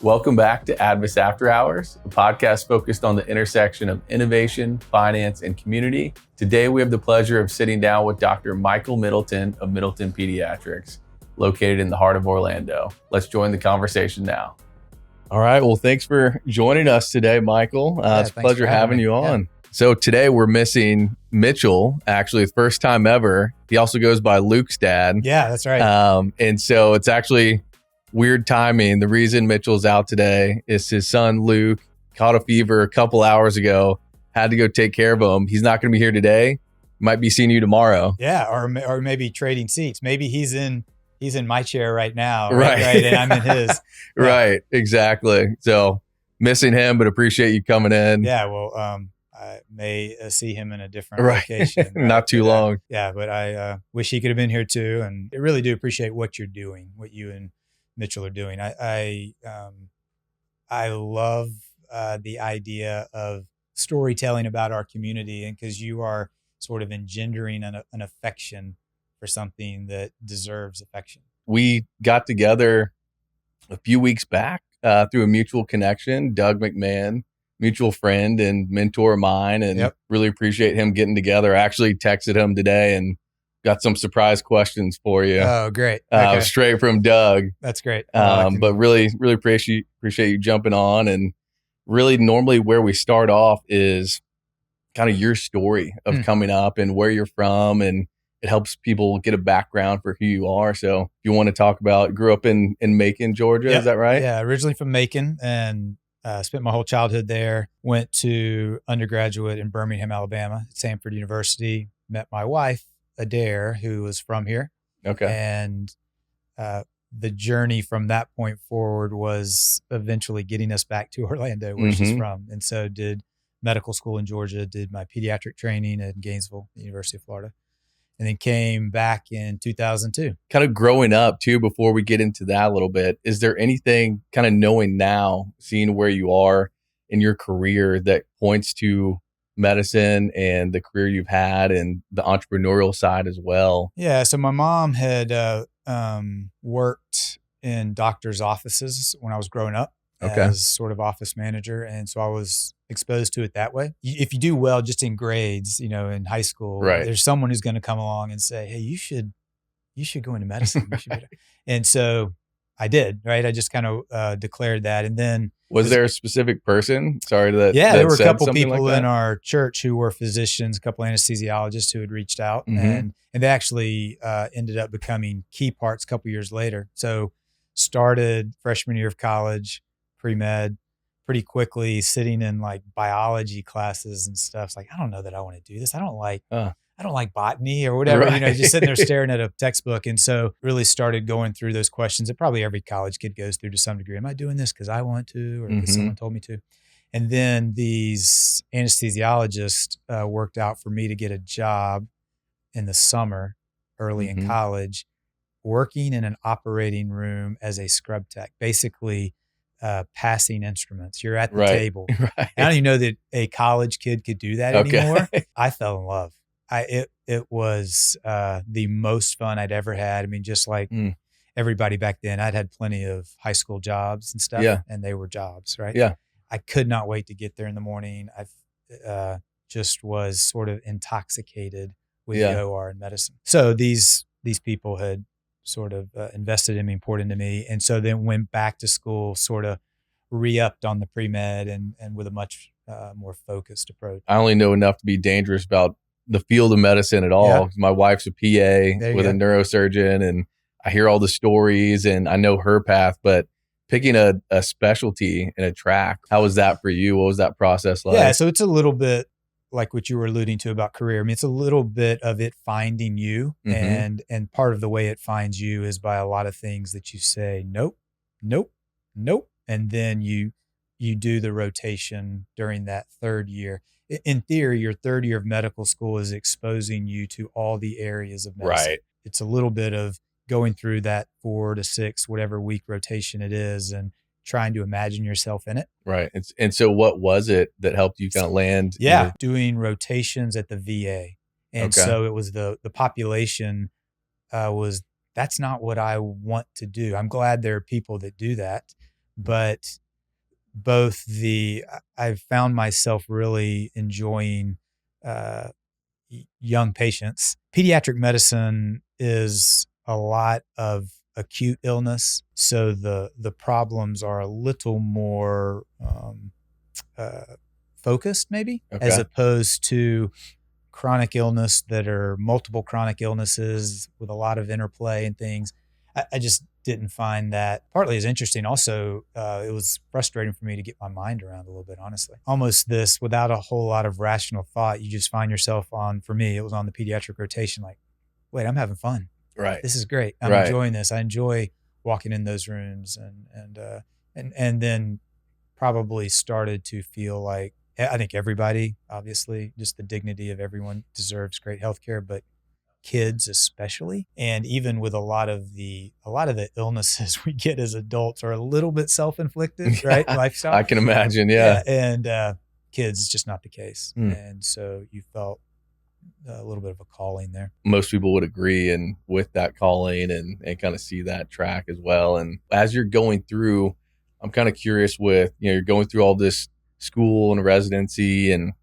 Welcome back to Advus After Hours, a podcast focused on the intersection of innovation, finance, and community. Today, we have the pleasure of sitting down with Dr. Michael Middleton of Middleton Pediatrics, located in the heart of Orlando. Let's join the conversation now. All right. Well, thanks for joining us today, Michael. It's a pleasure having you on. Yeah. So today we're missing Mitchell, actually the first time ever. He also goes by Luke's dad. Yeah, that's right. And so it's actually weird timing. The reason Mitchell's out today is his son, Luke, caught a fever a couple hours ago, had to go take care of him. He's not going to be here today. Might be seeing you tomorrow. Yeah. Or maybe trading seats. Maybe he's in my chair right now. Right. And I'm in his. Yeah. Right. Exactly. So missing him, but appreciate you coming in. Yeah. Well, I may see him in a different location. Not too long. Yeah. But I wish he could have been here too. And I really do appreciate what you're doing, what you and Mitchell are doing. I love the idea of storytelling about our community, and because you are sort of engendering an affection for something that deserves affection. We got together a few weeks back through a mutual connection, Doug McMahon, mutual friend and mentor of mine, and really appreciate him getting together. I actually texted him today and got some surprise questions for you. Oh, great. Okay. Straight from Doug. That's great. But really appreciate you jumping on. And really normally where we start off is kind of your story of coming up and where you're from, and it helps people get a background for who you are. So if you want to talk about, grew up in Macon, Georgia, is that right? Yeah, originally from Macon, and spent my whole childhood there. Went to undergraduate in Birmingham, Alabama at Samford University. Met my wife, Adair, who was from here. Okay. And the journey from that point forward was eventually getting us back to Orlando, where she's from. And so did medical school in Georgia, did my pediatric training at Gainesville, the University of Florida, and then came back in 2002. Kind of growing up too, before we get into that a little bit, is there anything kind of knowing now, seeing where you are in your career, that points to medicine and the career you've had and the entrepreneurial side as well? Yeah. So my mom had worked in doctor's offices when I was growing up as sort of office manager. And so I was exposed to it that way. If you do well just in grades, in high school, there's someone who's going to come along and say, hey, you should go into medicine. And so I did, right? I just kind of declared that. And then was there a specific person? Sorry that. Yeah, that there were a couple people like in our church who were physicians, a couple anesthesiologists who had reached out, and they actually ended up becoming key parts a couple years later. So started freshman year of college, pre-med, pretty quickly sitting in like biology classes and stuff. It's like, I don't know that I want to do this. I don't like botany or whatever, just sitting there staring at a textbook. And so really started going through those questions that probably every college kid goes through to some degree. Am I doing this because I want to, or because someone told me to? And then these anesthesiologists worked out for me to get a job in the summer, early in college, working in an operating room as a scrub tech, basically passing instruments. You're at the table. I don't even know that a college kid could do that anymore. I fell in love. It was the most fun I'd ever had. I mean, just like everybody back then, I'd had plenty of high school jobs and stuff, and they were jobs, right? Yeah. I could not wait to get there in the morning. I just was sort of intoxicated with the OR and medicine. So these people had sort of invested in me, poured into me, and so then went back to school, sort of re-upped on the pre-med and with a much more focused approach. I only know enough to be dangerous about the field of medicine at all. Yeah. My wife's a PA with a neurosurgeon, and I hear all the stories and I know her path, but picking a specialty and a track, how was that for you? What was that process like? Yeah. So it's a little bit like what you were alluding to about career. I mean, it's a little bit of it finding you, and part of the way it finds you is by a lot of things that you say, nope. And then you do the rotation during that third year. In theory, your third year of medical school is exposing you to all the areas of medicine. Right. It's a little bit of going through that 4 to 6, whatever week rotation it is, and trying to imagine yourself in it. Right. And so what was it that helped you kind of land? Yeah. Doing rotations at the VA. And so it was the population that's not what I want to do. I'm glad there are people that do that, but I've found myself really enjoying young patients. Pediatric medicine is a lot of acute illness, so the problems are a little more focused, maybe, as opposed to chronic illness that are multiple chronic illnesses with a lot of interplay and things. I just didn't find that partly as interesting. Also, it was frustrating for me to get my mind around a little bit, honestly. Almost this without a whole lot of rational thought. You just find yourself for me, it was on the pediatric rotation, like, wait, I'm having fun. Right. This is great. I'm enjoying this. I enjoy walking in those rooms and then probably started to feel like, I think everybody, obviously, just the dignity of everyone deserves great healthcare, but kids especially. And even with a lot of the illnesses we get as adults are a little bit self-inflicted, right? Lifestyle. I can imagine. Yeah. And kids, it's just not the case. And so you felt a little bit of a calling there. Most people would agree and with that calling and kind of see that track as well. And as you're going through, I'm kind of curious with, you're going through all this school and residency and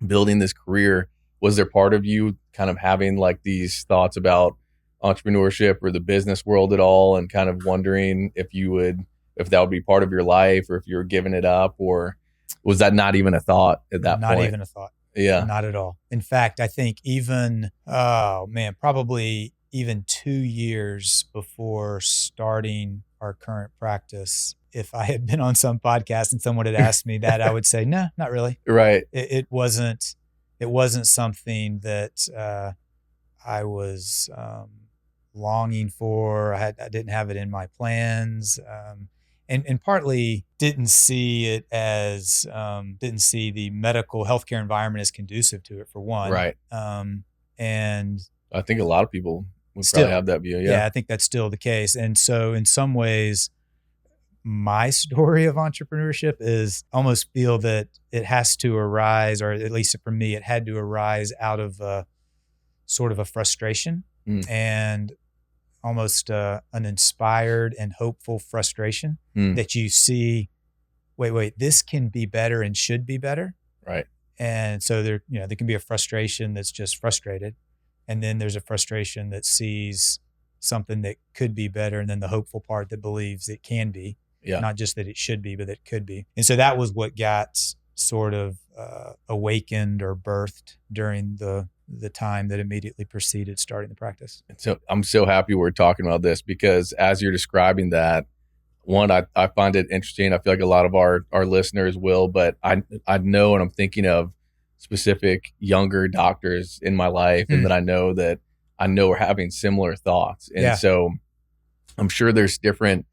building this career. Was there part of you kind of having like these thoughts about entrepreneurship or the business world at all, and kind of wondering if that would be part of your life, or if you were giving it up, or was that not even a thought at that point? Not even a thought. Yeah. Not at all. In fact, I think probably even 2 years before starting our current practice, if I had been on some podcast and someone had asked me that, I would say, no, not really. Right. It wasn't something that I was longing for. I didn't have it in my plans. And partly didn't see the medical healthcare environment as conducive to it, for one. Right. And I think a lot of people would probably have that view. Yeah, I think that's still the case. And so in some ways, my story of entrepreneurship is almost feel that it has to arise, or at least for me, it had to arise out of sort of a frustration and almost an inspired and hopeful frustration that you see, wait, this can be better and should be better. Right. And so there can be a frustration that's just frustrated. And then there's a frustration that sees something that could be better. And then the hopeful part that believes it can be, not just that it should be, but that it could be. And so that was what got sort of awakened or birthed during the time that immediately preceded starting the practice. And so I'm so happy we're talking about this, because as you're describing that, one, I find it interesting. I feel like a lot of our listeners will, but I know, and I'm thinking of specific younger doctors in my life and that I know are having similar thoughts. And so I'm sure there's different,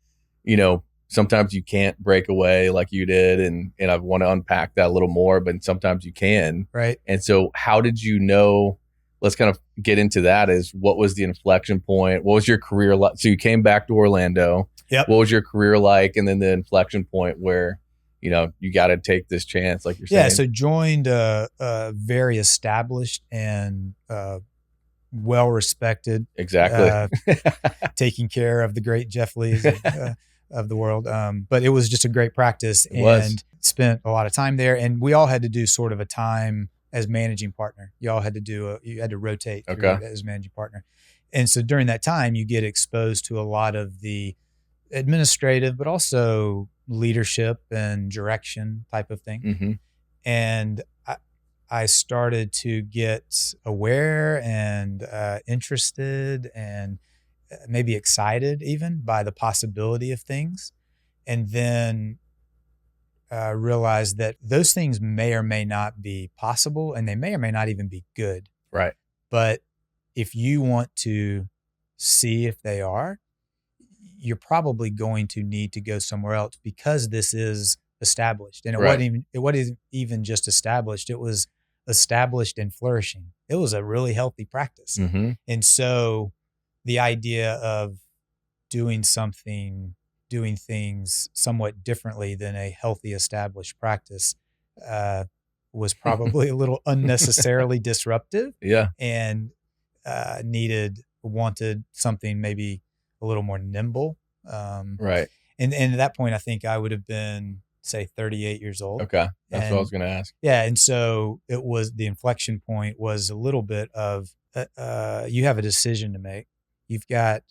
sometimes you can't break away like you did. And I want to unpack that a little more, but sometimes you can. Right. And so how did you know, let's kind of get into that, is what was the inflection point? What was your career like? So you came back to Orlando. Yep. What was your career like? And then the inflection point where, you got to take this chance, like you're saying. Yeah. So joined a very established and well-respected. Exactly. Taking care of the great Jeff Lees of the world. But it was just a great practice spent a lot of time there. And we all had to do sort of a time as managing partner. You all had to you had to rotate as managing partner. And so during that time, you get exposed to a lot of the administrative, but also leadership and direction type of thing. Mm-hmm. And I started to get aware and interested and maybe excited even by the possibility of things. And then realized that those things may or may not be possible, and they may or may not even be good. Right. But if you want to see if they are, you're probably going to need to go somewhere else, because this is established. And it wasn't even just established. It was established and flourishing. It was a really healthy practice. Mm-hmm. And so the idea of doing things somewhat differently than a healthy established practice was probably a little unnecessarily disruptive. Yeah. And wanted something maybe a little more nimble. Right. and at that point, I think I would have been, say, 38 years old. Okay. That's what I was going to ask. Yeah. And so it was, the inflection point was a little bit of, you have a decision to make. You've got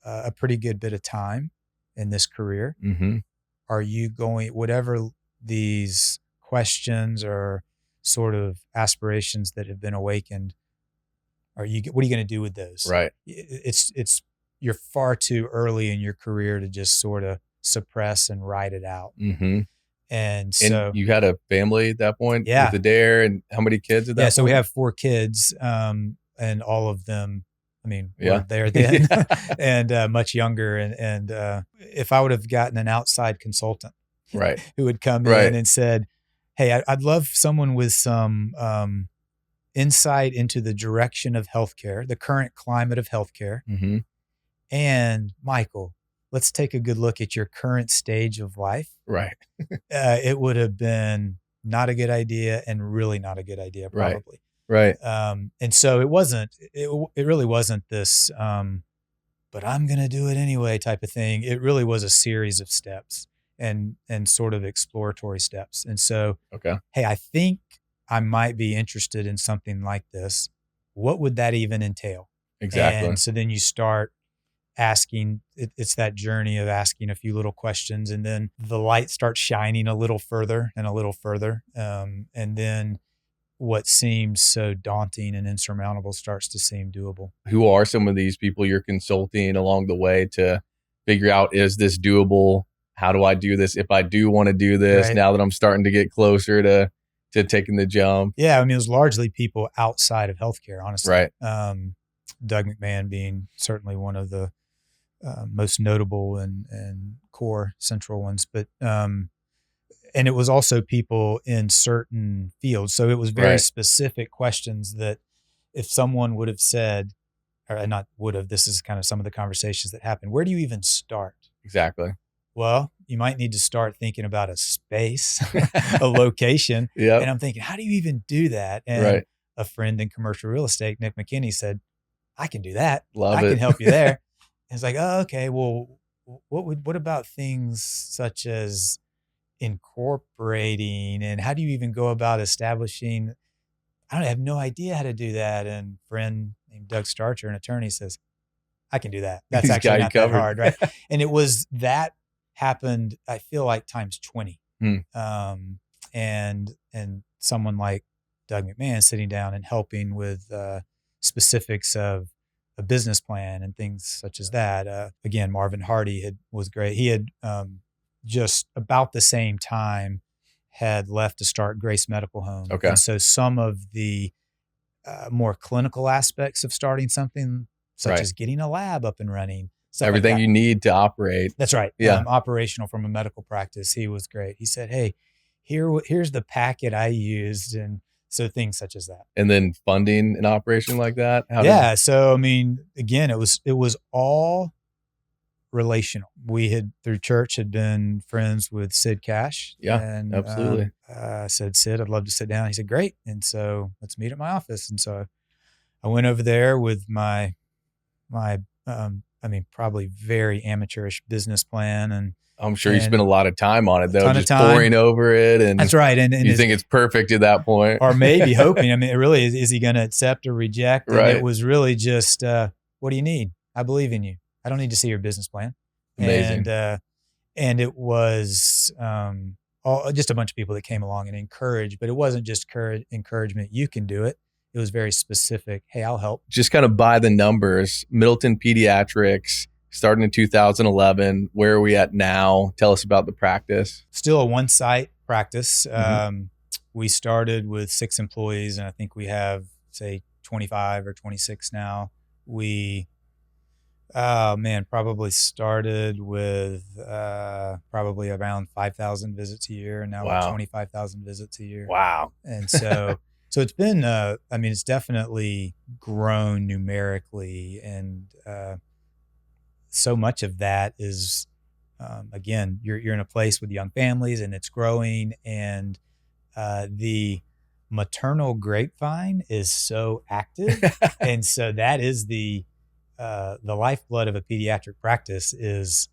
a pretty good bit of time in this career. Mm-hmm. Are you going, whatever these questions or sort of aspirations that have been awakened, what are you going to do with those? Right. You're far too early in your career to just sort of suppress and ride it out. Mm-hmm. And so you had a family at that point yeah. with Adair, and how many kids at that point? So we have 4 kids, and all of them, I mean, yeah. were there then and much younger. And if I would have gotten an outside consultant right. who would come right. in and said, hey, I'd love someone with some insight into the direction of healthcare, the current climate of healthcare. Mm-hmm. And Michael, let's take a good look at your current stage of life. Right. It would have been not a good idea, and really not a good idea, probably. Right. And so it really wasn't this, but I'm going to do it anyway type of thing. It really was a series of steps and sort of exploratory steps. And so, okay. Hey, I think I might be interested in something like this. What would that even entail? Exactly. And so then you start asking, it's that journey of asking a few little questions, and then the light starts shining a little further and a little further. And then what seems so daunting and insurmountable starts to seem doable. Who are some of these people you're consulting along the way to figure out, is this doable? How do I do this? If I do want to do this, right. Now that I'm starting to get closer to taking the jump. Yeah. I mean, it was largely people outside of healthcare, honestly. Right. Doug McMahon being certainly one of the most notable and core central ones, but and it was also people in certain fields. So it was very right. specific questions that if someone would have said, or not would have, this is kind of some of the conversations that happen. Where do you even start? Exactly. Well, you might need to start thinking about a space, a location. Yeah. And I'm thinking, how do you even do that? And right. a friend in commercial real estate, Nick McKinney, said, I can do that. Love I it. can help you there. And it's like, oh, okay. Well, what about things such as incorporating, and how do you even go about establishing? I have no idea how to do that. And a friend named Doug Starcher, an attorney, says, I can do that. That's actually not that hard, right? And it was that happened, I feel like, times 20. And someone like Doug McMahon sitting down and helping with specifics of a business plan and things such as that. Again, Marvin Hardy was great. He had just about the same time had left to start Grace Medical Home. Okay. And so some of the more clinical aspects of starting something, such right. as getting a lab up and running, everything like you need to operate. That's right. Yeah. Operational from a medical practice. He was great. He said, hey, here's the packet I used. And so things such as that. And then funding an operation like that? So, I mean, again, it was all relational. We had, through church, had been friends with Sid Cash. Yeah, and, absolutely. I said, Sid, I'd love to sit down. He said, great. And so let's meet at my office. And so I went over there with my probably very amateurish business plan. And I'm sure you spent a lot of time on it, though, just poring over it. And that's right. And you think it's perfect at that point. Or maybe hoping. I mean, it really is he going to accept or reject? And right. It was really just, what do you need? I believe in you. I don't need to see your business plan. Amazing. And it was just a bunch of people that came along and encouraged, but it wasn't just encouragement. You can do it. It was very specific. Hey, I'll help. Just kind of by the numbers, Middleton Pediatrics, starting in 2011. Where are we at now? Tell us about the practice. Still a one-site practice. Mm-hmm. We started with 6 employees, and I think we have, say, 25 or 26 now. We, probably started with probably around 5,000 visits a year, and now wow. we're 25,000 visits a year. Wow. And so it's been, it's definitely grown numerically, and so much of that is, again, you're in a place with young families and it's growing, and the maternal grapevine is so active. And so that is the lifeblood of a pediatric practice is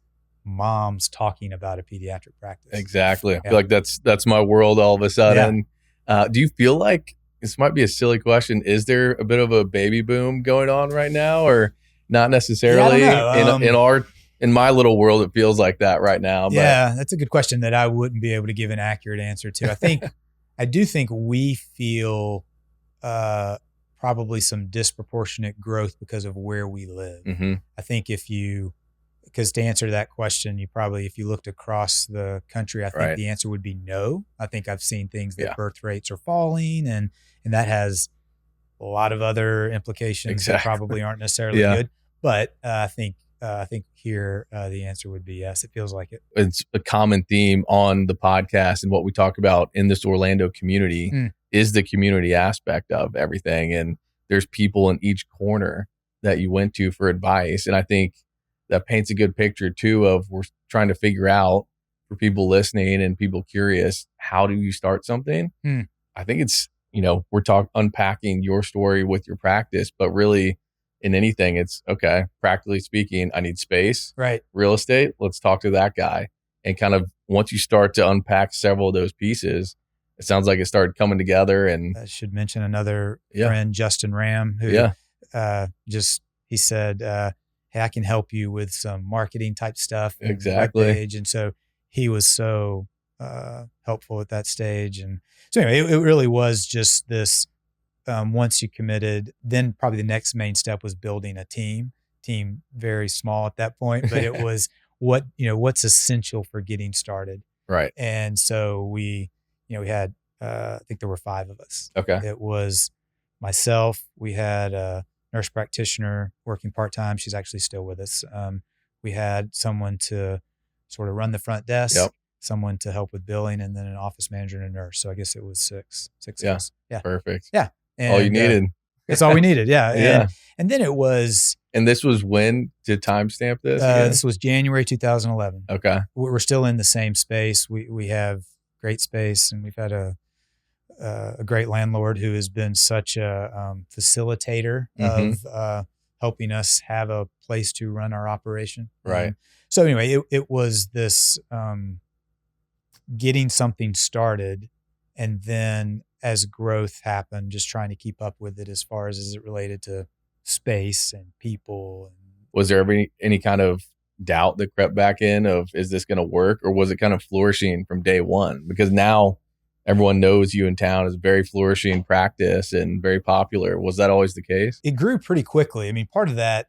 moms talking about a pediatric practice. Exactly. I feel like that's my world all of a sudden. Do you feel like, this might be a silly question, is there a bit of a baby boom going on right now, or not necessarily? I don't know. In my little world, it feels like that right now. Yeah, that's a good question that I wouldn't be able to give an accurate answer to. I do think we feel probably some disproportionate growth because of where we live. Mm-hmm. I think because to answer that question, if you looked across the country, I think the answer would be no. I think I've seen things that birth rates are falling, and that has a lot of other implications that probably aren't necessarily good. But I think here the answer would be yes. It feels like it. It's a common theme on the podcast, and what we talk about in this Orlando community is the community aspect of everything. And there's people in each corner that you went to for advice. And I think that paints a good picture too of, we're trying to figure out, for people listening and people curious, how do you start something? I think it's, we're unpacking your story with your practice, but really in anything, it's okay. Practically speaking, I need space, real estate. Let's talk to that guy. And kind of once you start to unpack several of those pieces, it sounds like it started coming together. And I should mention another friend, Justin Ram, who he said, hey, I can help you with some marketing type stuff. Exactly. Webpage. And so he was so helpful at that stage. And so anyway, it really was just this, once you committed, then probably the next main step was building a team very small at that point, but it was what's essential for getting started. Right. And so we had, I think there were 5 of us. Okay. It was myself. We had a nurse practitioner working part-time. She's actually still with us. We had someone to sort of run the front desk, someone to help with billing, and then an office manager and a nurse. So I guess it was six of us. Yeah. Perfect. Yeah. And, all you needed. That's all we needed. Yeah. Yeah. And then it was. And this was when to timestamp this? This was January 2011. Okay. We're still in the same space. We have great space, and we've had a great landlord who has been such a facilitator of helping us have a place to run our operation. Right. So anyway, it was this getting something started, and then as growth happened, just trying to keep up with it as far as it related to space and people. Was there ever any kind of doubt that crept back in of, is this going to work? Or was it kind of flourishing from day one? Because now everyone knows you in town is very flourishing practice and very popular. Was that always the case? It grew pretty quickly. I mean, part of that,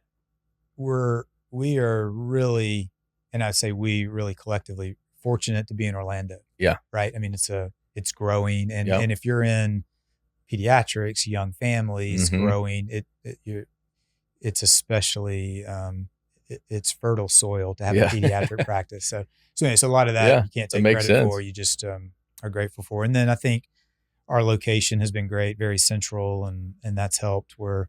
we are really, and I'd say we really collectively, fortunate to be in Orlando. Yeah. Right. I mean, it's growing. And if you're in pediatrics, young families growing, it's especially, it's fertile soil to have a pediatric practice. So anyway, so a lot of that you can't take credit for. You just are grateful for. And then I think our location has been great, very central, and that's helped. We're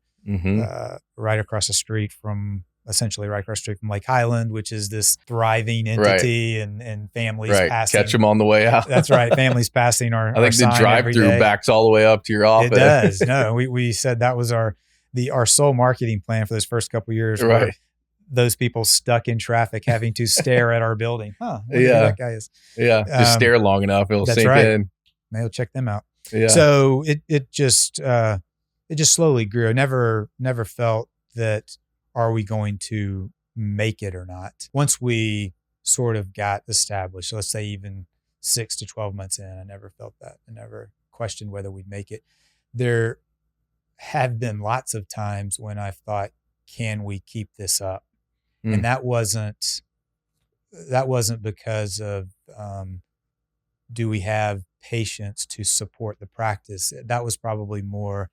right across the street from Lake Highland, which is this thriving entity, and families passing. Catch them on the way out. That's right. Families passing our I think the drive-through backs all the way up to your office. It does. No, we said that was our sole marketing plan for those first couple of years. Right. Those people stuck in traffic having to stare at our building. Wonder who that guy is. Yeah. Just stare long enough. It'll sink in. Maybe check them out. Yeah. So it just slowly grew. I never felt that, are we going to make it or not? Once we sort of got established, so let's say even 6 to 12 months in, I never felt that. I never questioned whether we'd make it. There have been lots of times when I've thought, can we keep this up? And that wasn't because of, do we have patients to support the practice? That was probably more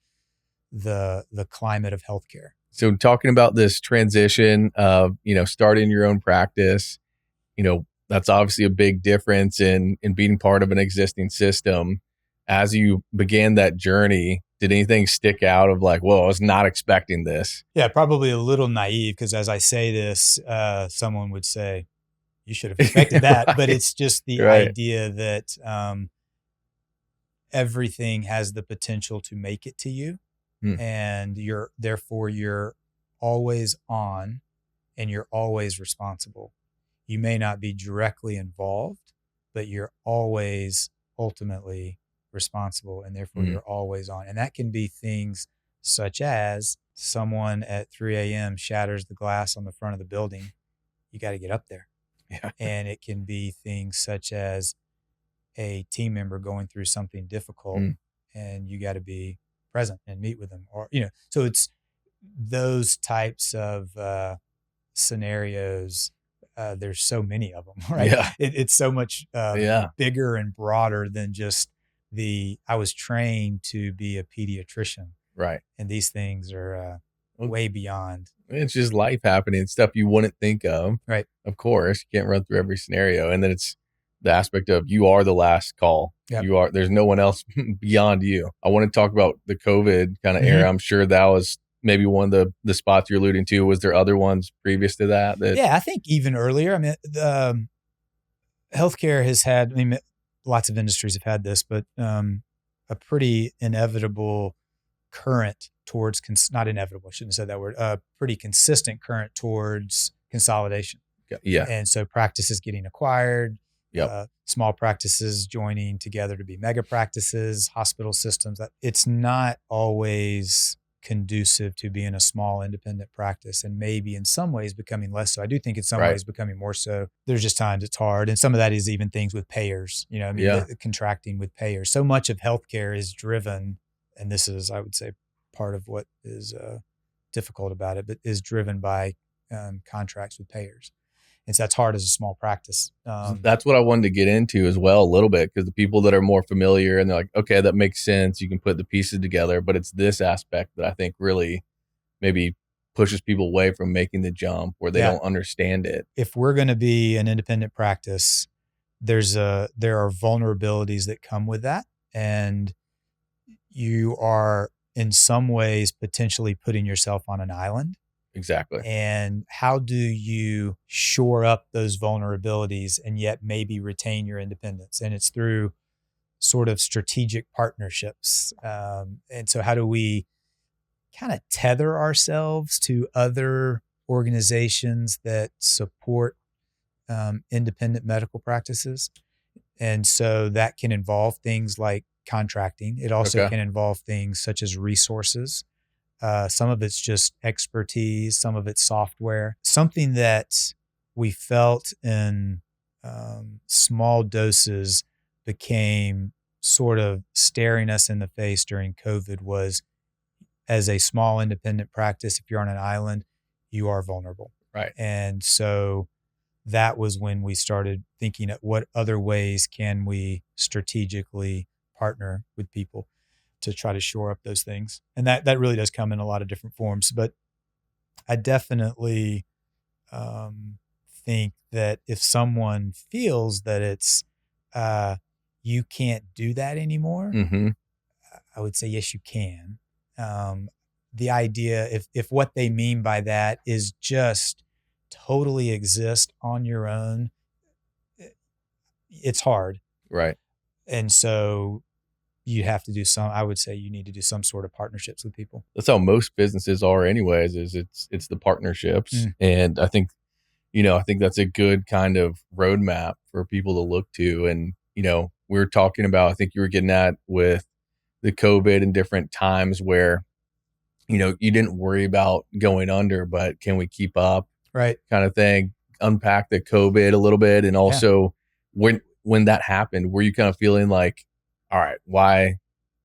the climate of healthcare. So talking about this transition of, starting your own practice, that's obviously a big difference in being part of an existing system. As you began that journey, did anything stick out of like, whoa, I was not expecting this? Yeah, probably a little naive, because as I say this, someone would say, you should have expected that. But it's just the idea that everything has the potential to make it to you. And you're always on, and you're always responsible. you may not be directly involved, but you're always ultimately responsible, and therefore you're always on. And that can be things such as someone at 3 a.m. shatters the glass on the front of the building. You got to get up there. Yeah. And it can be things such as a team member going through something difficult, and you got to be present and meet with them, or, so it's those types of scenarios. There's so many of them, right? Yeah. It's so much bigger and broader than just I was trained to be a pediatrician. Right. And these things are way beyond. It's just life happening, stuff you wouldn't think of. Right. Of course, you can't run through every scenario. And then it's the aspect of you are the last call. Yep. There's no one else beyond you. I want to talk about the COVID kind of era. I'm sure that was maybe one of the spots you're alluding to. Was there other ones previous to that? Yeah, I think even earlier. I mean, healthcare has had, lots of industries have had this, but a pretty inevitable current towards, not inevitable, I shouldn't have said that word, pretty consistent current towards consolidation. Yeah. And so practices getting acquired, yep. Small practices joining together to be mega practices, hospital systems. It's not always conducive to being a small independent practice, and maybe in some ways becoming less so. I do think in some ways becoming more so. There's just times it's hard. And some of that is even things with payers, the contracting with payers. So much of healthcare is driven, and this is, I would say, part of what is difficult about it, but is driven by contracts with payers. And so that's hard as a small practice. That's what I wanted to get into as well a little bit, because the people that are more familiar and they're like, okay, that makes sense. You can put the pieces together, but it's this aspect that I think really maybe pushes people away from making the jump, where they don't understand it. If we're going to be an independent practice, there are vulnerabilities that come with that. And you are in some ways potentially putting yourself on an island. Exactly. And how do you shore up those vulnerabilities and yet maybe retain your independence? And it's through sort of strategic partnerships. And so how do we kind of tether ourselves to other organizations that support independent medical practices? And so that can involve things like contracting. It also can involve things such as resources. Some of it's just expertise, some of it's software. Something that we felt in small doses became sort of staring us in the face during COVID was, as a small independent practice, if you're on an island, you are vulnerable. Right. And so that was when we started thinking at what other ways can we strategically partner with people to try to shore up those things. And that really does come in a lot of different forms. But I definitely think that if someone feels that it's, you can't do that anymore, I would say, yes, you can. The idea, if what they mean by that is just totally exist on your own, it's hard. Right. And so you have to do I would say you need to do some sort of partnerships with people. That's how most businesses are anyways, is it's the partnerships. And I think, I think that's a good kind of roadmap for people to look to. And, we were talking about, I think you were getting at with the COVID and different times where, you didn't worry about going under, but can we keep up? Right. Kind of thing. Unpack the COVID a little bit. And also when that happened, were you kind of feeling like, all right, why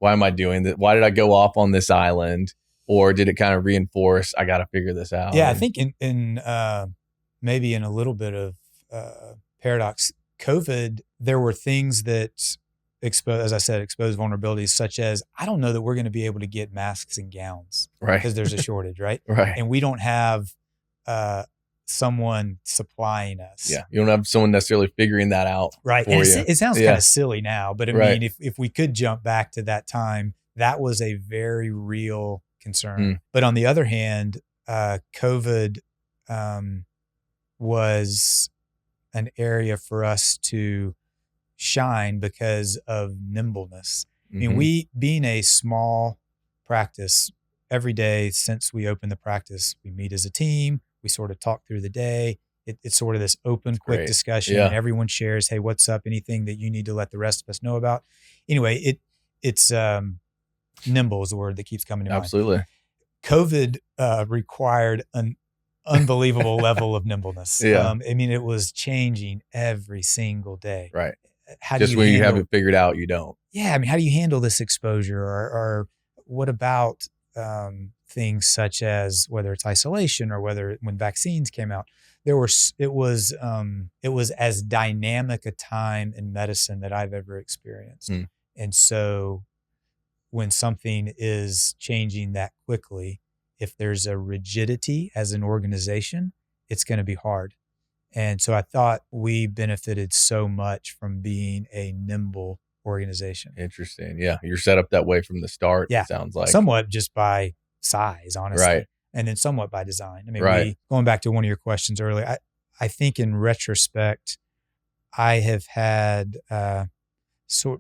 am I doing that? Why did I go off on this island? Or did it kind of reinforce, I got to figure this out? Yeah, I think in maybe in a little bit of paradox, COVID, there were things that exposed vulnerabilities, such as, I don't know that we're going to be able to get masks and gowns, right? Because there's a shortage, right? Right. And we don't have someone supplying us. Yeah, you don't have someone necessarily figuring that out, right? For and you. It sounds kind of silly now, but I Right. mean, if we could jump back to that time, that was a very real concern. But on the other hand, COVID was an area for us to shine because of nimbleness. I mean, we, being a small practice, every day since we opened the practice, we meet as a team, we sort of talk through the day. It's sort of this open, quick great. discussion, Yeah. and everyone shares, hey, what's up? Anything that you need to let the rest of us know about? Anyway, it's nimble is the word that keeps coming to mind. Absolutely. COVID required an unbelievable level of nimbleness. Yeah. I mean, it was changing every single day. Right. How Just do you when handle, you have it figured out, you don't. Yeah, I mean, how do you handle this exposure, or what about things such as whether it's isolation or whether when vaccines came out, it was as dynamic a time in medicine that I've ever experienced. And so when something is changing that quickly, if there's a rigidity as an organization, it's going to be hard. And so I thought we benefited so much from being a nimble organization. Interesting. Yeah. You're set up that way from the start. Yeah. It sounds like. Somewhat just by size, honestly. Right. And then somewhat by design. I mean, Right. Going back to one of your questions earlier, I think in retrospect, I have had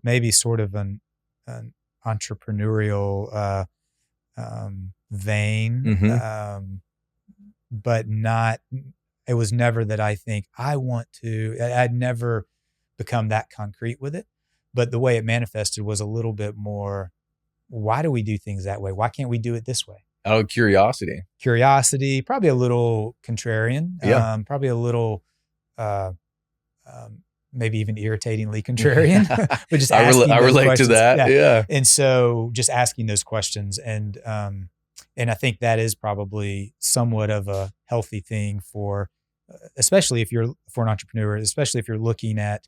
maybe sort of an entrepreneurial vein, but not. It was never that I think I want to. I'd never become that concrete with it, but the way it manifested was a little bit more. Why do we do things that way? Why can't we do it this way? Out of curiosity. Curiosity, probably a little contrarian. Yeah. Probably a little. Maybe even irritatingly contrarian, but just asking I relate questions. to that. Yeah. And so just asking those questions, and I think that is probably somewhat of a healthy thing for, especially for an entrepreneur, especially if you're looking at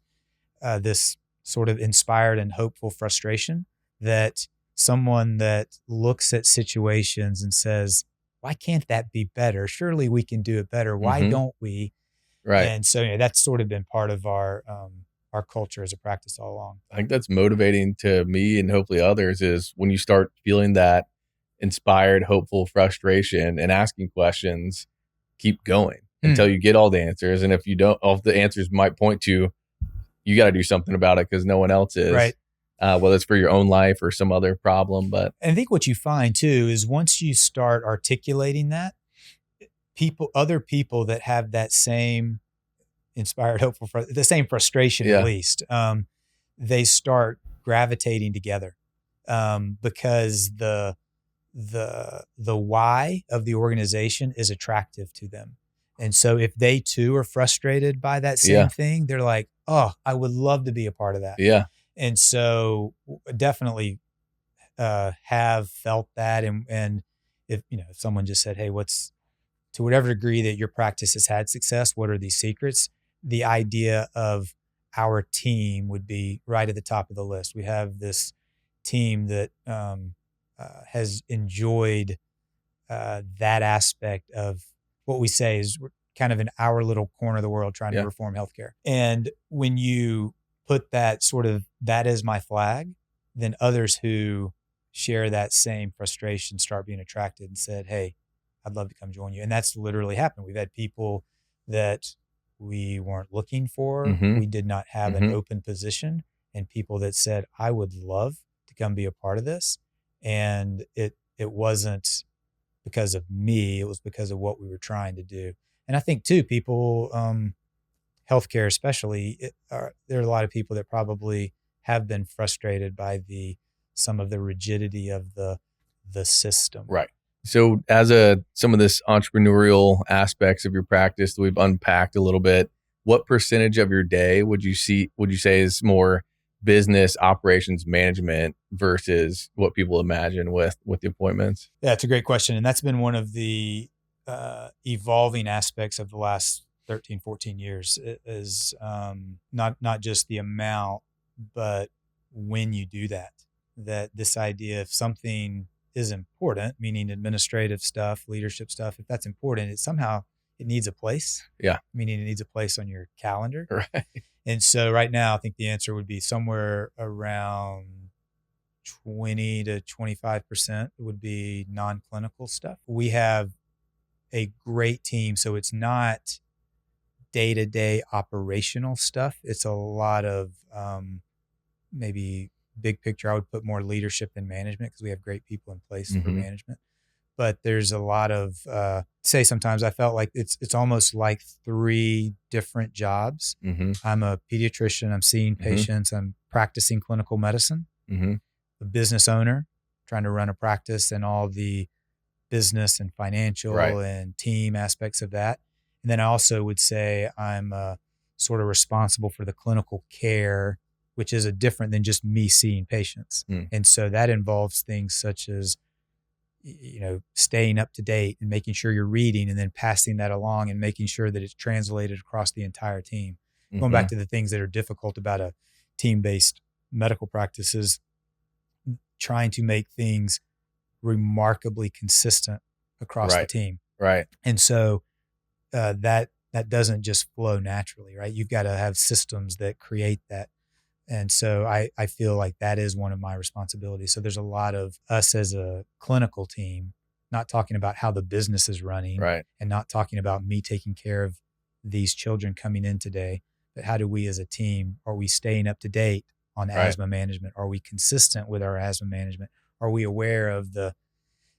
this sort of inspired and hopeful frustration, that someone that looks at situations and says, why can't that be better? Surely we can do it better. Why don't we? Right. And so that's sort of been part of our culture as a practice all along. I think that's motivating to me and hopefully others is when you start feeling that inspired, hopeful frustration and asking questions, keep going until you get all the answers. And if you don't, all the answers might point to, you got to do something about it because no one else is. Right. Whether it's for your own life or some other problem. But I think what you find too is once you start articulating that, other people that have that same inspired, hopeful, the same frustration at least, they start gravitating together because the why of the organization is attractive to them. And so if they too are frustrated by that same thing, they're like, oh, I would love to be a part of that. Yeah. And so definitely have felt that. And if someone just said, hey, to whatever degree that your practice has had success, what are these secrets? The idea of our team would be right at the top of the list. We have this team that has enjoyed that aspect of what we say is we're kind of in our little corner of the world trying to reform healthcare. And when you put that is my flag, then others who share that same frustration start being attracted and said, hey, I'd love to come join you. And that's literally happened. We've had people that we weren't looking for. We did not have an open position, and people that said, I would love to come be a part of this. And it wasn't because of me, it was because of what we were trying to do. And I think too, people, healthcare especially, there are a lot of people that probably have been frustrated by some of the rigidity of the system. Right. So as some of this entrepreneurial aspects of your practice that we've unpacked a little bit, what percentage of your day would you say is more business operations management versus what people imagine with the appointments? Yeah, it's a great question. And that's been one of the evolving aspects of the last 13, 14 years is not just the amount, but when you do that this idea of something is important, meaning administrative stuff, leadership stuff, if that's important, it needs a place. Yeah. Meaning it needs a place on your calendar. Right. And so right now, I think the answer would be somewhere around 20 to 25% would be non-clinical stuff. We have a great team. So it's not day-to-day operational stuff. It's a lot of maybe big picture. I would put more leadership than management because we have great people in place for management. but there's a lot of, sometimes I felt like it's almost like 3 different jobs. Mm-hmm. I'm a pediatrician. I'm seeing patients. I'm practicing clinical medicine, a business owner, trying to run a practice and all the business and financial and team aspects of that. And then I also would say I'm sort of responsible for the clinical care, which is different than just me seeing patients. And so that involves things such as, staying up to date and making sure you're reading and then passing that along and making sure that it's translated across the entire team. Going back to the things that are difficult about a team-based medical practice is trying to make things remarkably consistent across the team. Right. And so that doesn't just flow naturally, right? You've got to have systems that create that. And so I feel like that is one of my responsibilities. So there's a lot of us as a clinical team, not talking about how the business is running and not talking about me taking care of these children coming in today, but how do we as a team, are we staying up to date on asthma management? Are we consistent with our asthma management? Are we aware of the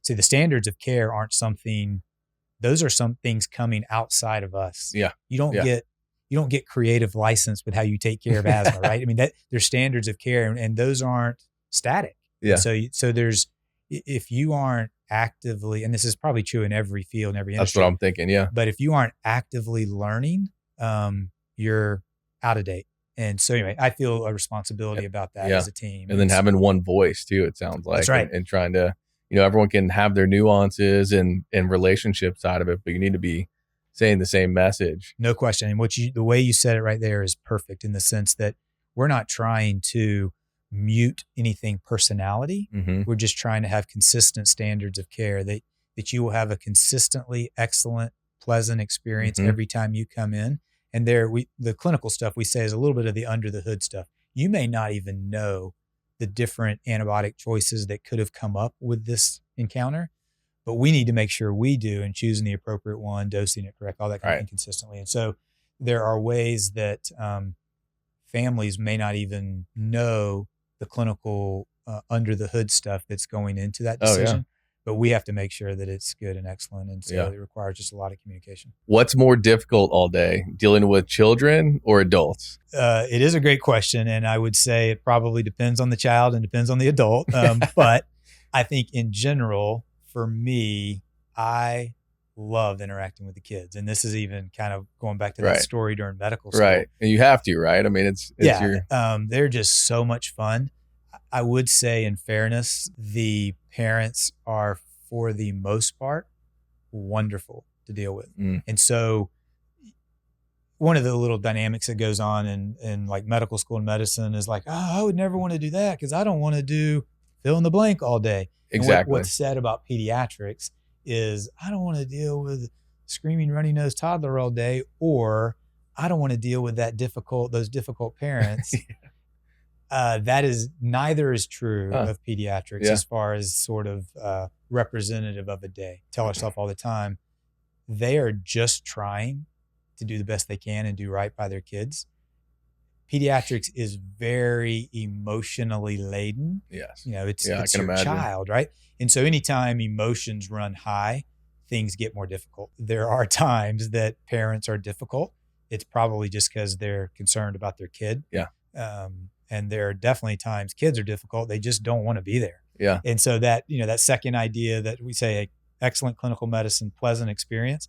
standards of care aren't something, those are some things coming outside of us. Yeah. You don't get creative license with how you take care of asthma, right? I mean, there's standards of care and those aren't static. Yeah. And so there's, if you aren't actively, and this is probably true in every field and every industry. That's what I'm thinking. Yeah. But if you aren't actively learning, you're out of date. And so anyway, I feel a responsibility about that as a team. And then having one voice too, it sounds like. That's right. And trying to, everyone can have their nuances and relationship side of it, but you need to be saying the same message. No question. And the way you said it right there is perfect in the sense that we're not trying to mute anything personality. We're just trying to have consistent standards of care that you will have a consistently excellent, pleasant experience every time you come in. And the clinical stuff we say is a little bit of the under the hood stuff. You may not even know the different antibiotic choices that could have come up with this encounter, but we need to make sure we do and choosing the appropriate one, dosing it correct, all that kind of thing consistently. And so there are ways that families may not even know the clinical under the hood stuff that's going into that decision. But we have to make sure that it's good and excellent. And so it requires just a lot of communication. What's more difficult all day, dealing with children or adults? It is a great question. And I would say it probably depends on the child and depends on the adult. But I think in general, for me, I love interacting with the kids. And this is even kind of going back to that story during medical school. Right. And you have to, right? I mean, it's they're just so much fun. I would say in fairness, the parents are, for the most part, wonderful to deal with. And so one of the little dynamics that goes on in like medical school and medicine is like, I would never want to do that because I don't want to do fill in the blank all day. Exactly. What's said about pediatrics is I don't want to deal with screaming, runny-nosed toddler all day, or I don't want to deal with those difficult parents. That is neither is true of pediatrics as far as sort of representative of a day. Tell ourselves all the time, they are just trying to do the best they can and do right by their kids. Pediatrics is very emotionally laden. Yes. It's your child, right? And so anytime emotions run high, things get more difficult. There are times that parents are difficult. It's probably just because they're concerned about their kid. Yeah. And there are definitely times kids are difficult. They just don't want to be there. Yeah. And so that, that second idea that we say excellent clinical medicine, pleasant experience,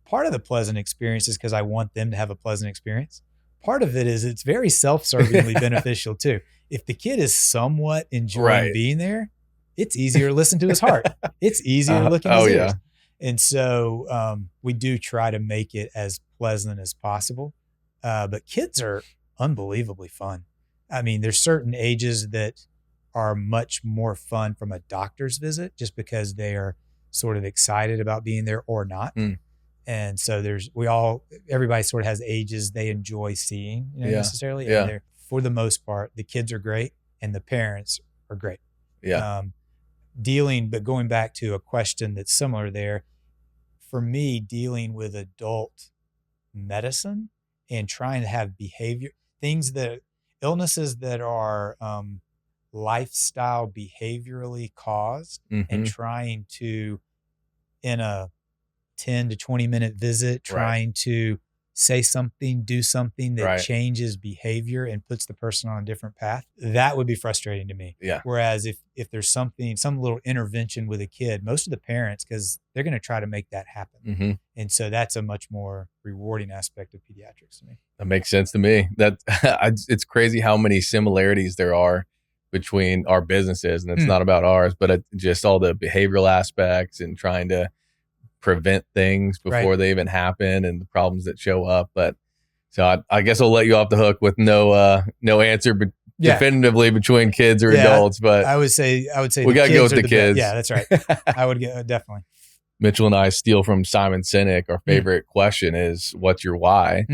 part of the pleasant experience is because I want them to have a pleasant experience. Part of it is it's very self-servingly beneficial too. If the kid is somewhat enjoying being there, it's easier to listen to his heart. It's easier to look in his ears. And so we do try to make it as pleasant as possible. But kids are unbelievably fun. I mean, there's certain ages that are much more fun from a doctor's visit just because they are sort of excited about being there or not. And so everybody sort of has ages they enjoy seeing, necessarily. Yeah. And for the most part, the kids are great and the parents are great. Yeah. But going back to a question that's similar there, for me, dealing with adult medicine and trying to have illnesses that are lifestyle behaviorally caused and trying to in a 10 to 20 minute visit trying to say something, do something that changes behavior and puts the person on a different path. That would be frustrating to me. Yeah. Whereas if there's some little intervention with a kid, most of the parents, because they're going to try to make that happen. Mm-hmm. And so that's a much more rewarding aspect of pediatrics to me. That makes sense to me. That it's crazy how many similarities there are between our businesses, and it's not about ours, but just all the behavioral aspects and trying to prevent things before they even happen and the problems that show up. But so I guess I'll let you off the hook with no answer definitively between kids or adults. But I would say we got to go with the kids. Yeah, that's right. I would get definitely. Mitchell and I steal from Simon Sinek. Our favorite question is, what's your why?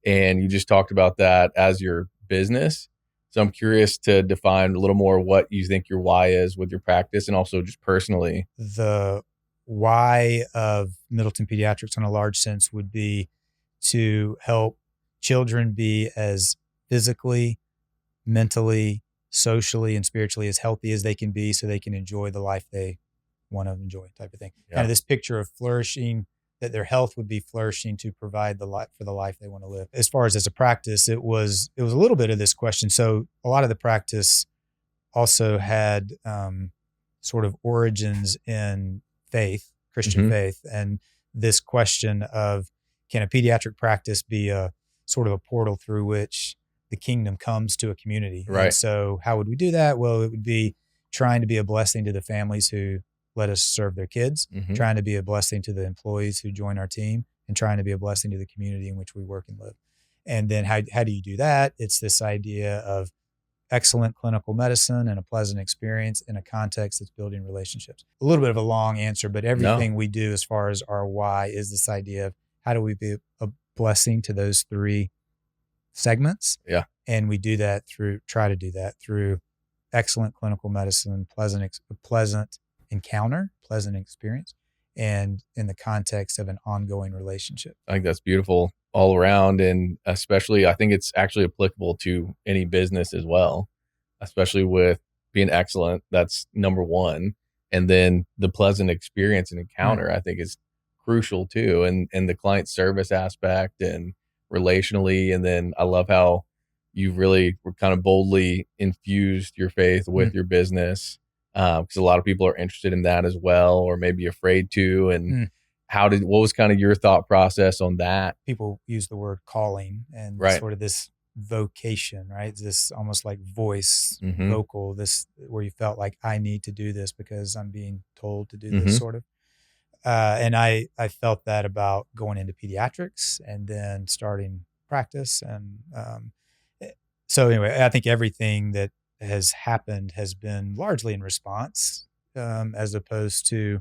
And you just talked about that as your business. So I'm curious to define a little more what you think your why is with your practice and also just personally. The why of Middleton Pediatrics in a large sense would be to help children be as physically, mentally, socially, and spiritually as healthy as they can be so they can enjoy the life they want to enjoy, type of thing. Yeah. Kind of this picture of flourishing, that their health would be flourishing to provide the life for the life they want to live. As far as a practice, it was a little bit of this question. So a lot of the practice also had sort of origins in faith, Christian faith, and this question of, can a pediatric practice be a sort of a portal through which the kingdom comes to a community? Right. And so how would we do that? Well, it would be trying to be a blessing to the families who let us serve their kids, trying to be a blessing to the employees who join our team, and trying to be a blessing to the community in which we work and live. And then how do you do that? It's this idea of excellent clinical medicine and a pleasant experience in a context that's building relationships. A little bit of a long answer, but everything we do as far as our why is this idea of how do we be a blessing to those three segments? Yeah. And we do that try to do that through excellent clinical medicine, pleasant encounter, pleasant experience, and in the context of an ongoing relationship. I think that's beautiful all around. And especially, I think it's actually applicable to any business as well, especially with being excellent. That's number one. And then the pleasant experience and encounter, I think, is crucial too. And the client service aspect and relationally. And then I love how you really were kind of boldly infused your faith with your business. Because a lot of people are interested in that as well, or maybe afraid to. And what was kind of your thought process on that? People use the word calling and sort of this vocation, right? This almost like voice, vocal, this where you felt like I need to do this because I'm being told to do this sort of. And I felt that about going into pediatrics and then starting practice. And so anyway, I think everything that has happened has been largely in response, as opposed to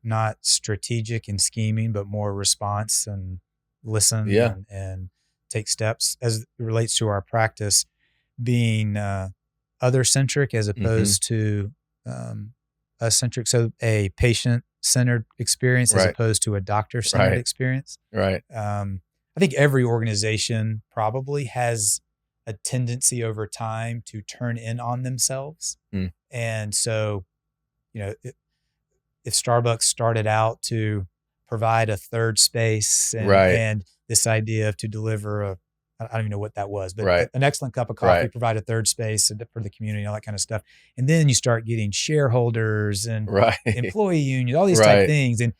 not strategic and scheming, but more response and listen and take steps as it relates to our practice being other centric as opposed to us centric. So a patient centered experience as opposed to a doctor centered experience. Right. I think every organization probably has a tendency over time to turn in on themselves. And so, if Starbucks started out to provide a third space and this idea of to deliver I don't even know what that was, but an excellent cup of coffee, provide a third space for the community and all that kind of stuff. And then you start getting shareholders and employee unions, all these type of things. And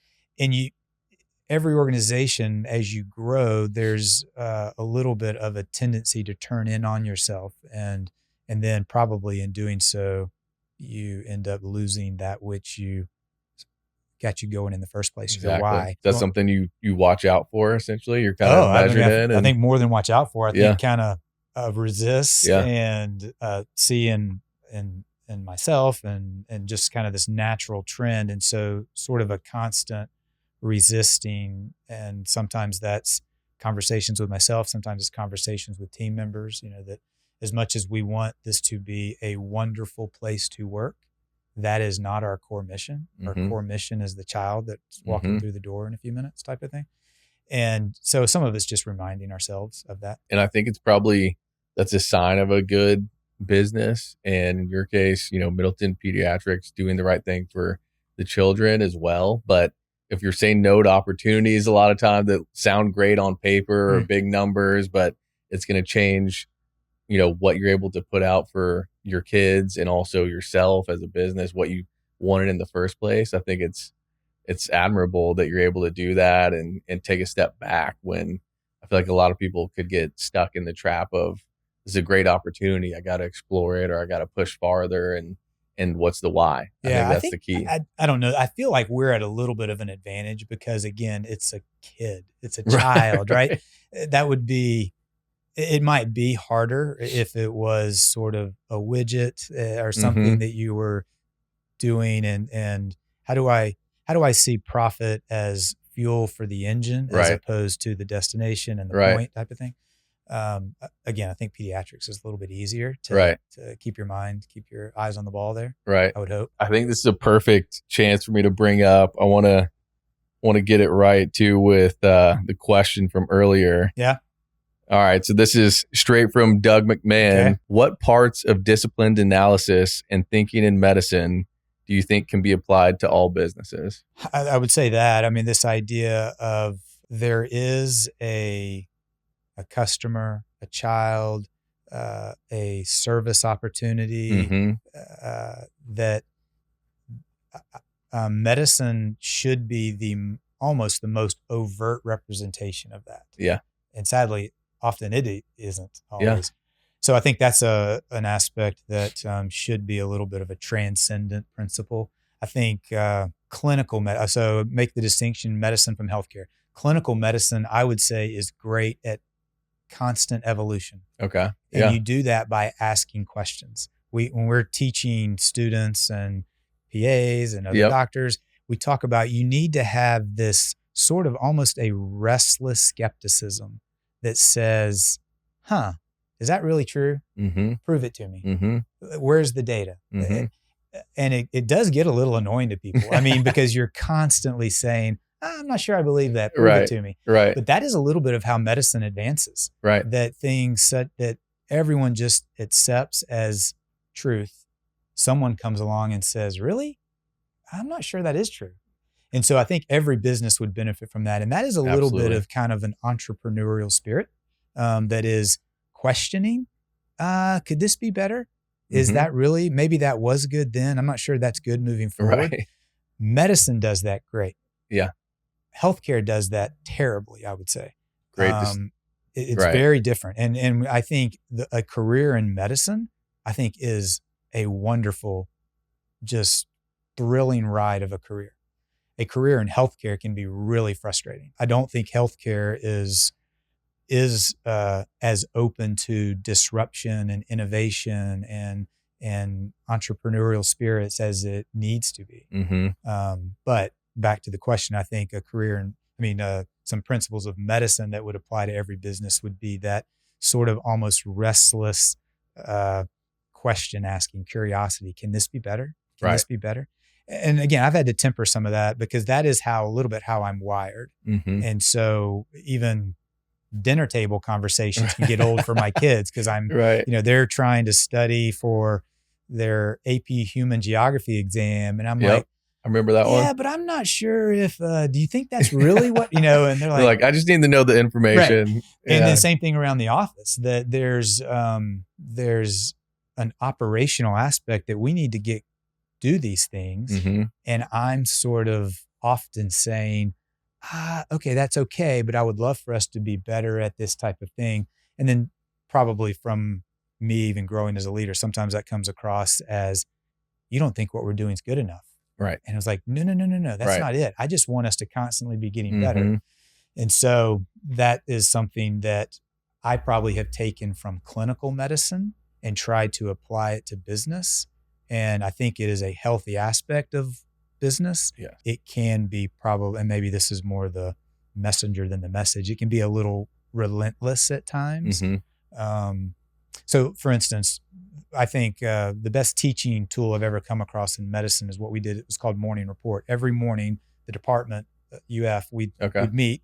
every organization, as you grow, there's a little bit of a tendency to turn in on yourself. And then probably in doing so, you end up losing that which got you going in the first place. Exactly. Why? That's something you watch out for, essentially? You're kind of measured in? I think more than watch out for. I think kind of resist and see in myself and just kind of this natural trend. And so sort of a constant resisting, and sometimes that's conversations with myself, sometimes it's conversations with team members, that as much as we want this to be a wonderful place to work, that is not our core mission. Our core mission is the child that's walking through the door in a few minutes, type of thing. And so some of it's just reminding ourselves of that. And I think it's probably, that's a sign of a good business. And in your case, Middleton Pediatrics doing the right thing for the children as well. But if you're saying no to opportunities a lot of times that sound great on paper or big numbers, but it's going to change, what you're able to put out for your kids and also yourself as a business, what you wanted in the first place. I think it's admirable that you're able to do that and take a step back when I feel like a lot of people could get stuck in the trap of, this is a great opportunity, I got to explore it, or I got to push farther, and what's the why? Yeah, I think that's the key. I don't know. I feel like we're at a little bit of an advantage because, again, it's a kid, it's a child, right? That would be, it might be harder if it was sort of a widget or something that you were doing. And how do I see profit as fuel for the engine as opposed to the destination and the point type of thing? Again, I think pediatrics is a little bit easier to keep your eyes on the ball there. Right. I would hope. I think this is a perfect chance for me to bring up, I want to get it right too with the question from earlier. Yeah. All right. So this is straight from Doug McMahon. Okay. What parts of disciplined analysis and thinking in medicine do you think can be applied to all businesses? I would say that. I mean, this idea of there is a customer, a child, a service opportunity, that medicine should be almost the most overt representation of that. Yeah. And sadly, often it isn't always. Yeah. So I think that's an aspect that should be a little bit of a transcendent principle. I think so make the distinction medicine from healthcare. Clinical medicine, I would say, is great at constant evolution. Okay. And you do that by asking questions. When we're teaching students and PAs and other doctors, we talk about you need to have this sort of almost a restless skepticism that says, is that really true? Prove it to me. Where's the data? And it does get a little annoying to people. I mean, because you're constantly saying, I'm not sure I believe that. Prove it to me. Right. But that is a little bit of how medicine advances. Right. That things that everyone just accepts as truth. Someone comes along and says, really? I'm not sure that is true. And so I think every business would benefit from that. And that is a little bit of kind of an entrepreneurial spirit that is questioning, could this be better? Is that really, maybe that was good then. I'm not sure that's good moving forward. Right. Medicine does that great. Yeah. Healthcare does that terribly, I would say. Great. It's very different. And I think a career in medicine, I think, is a wonderful, just thrilling ride of a career. A career in healthcare can be really frustrating. I don't think healthcare is as open to disruption and innovation and entrepreneurial spirits as it needs to be. But back to the question, I think some principles of medicine that would apply to every business would be that sort of almost restless question asking, curiosity. Can this be better? Can this be better? And again, I've had to temper some of that because that is a little bit how I'm wired. And so even dinner table conversations can get old for my kids because they're trying to study for their AP Human Geography exam. And I'm like, I remember that one. Yeah, but I'm not sure if, do you think that's really what, and they're like, I just need to know the information. Right. And then same thing around the office, that there's an operational aspect that we need to do these things. And I'm sort of often saying, okay, that's okay, but I would love for us to be better at this type of thing. And then probably from me even growing as a leader, sometimes that comes across as, you don't think what we're doing is good enough. Right. And I was like, no, that's not it. I just want us to constantly be getting better. And so that is something that I probably have taken from clinical medicine and tried to apply it to business. And I think it is a healthy aspect of business. Yeah. It can be probably, and maybe this is more the messenger than the message, it can be a little relentless at times. So for instance, I think the best teaching tool I've ever come across in medicine is what we did. It was called Morning Report. Every morning, the department, UF, we'd meet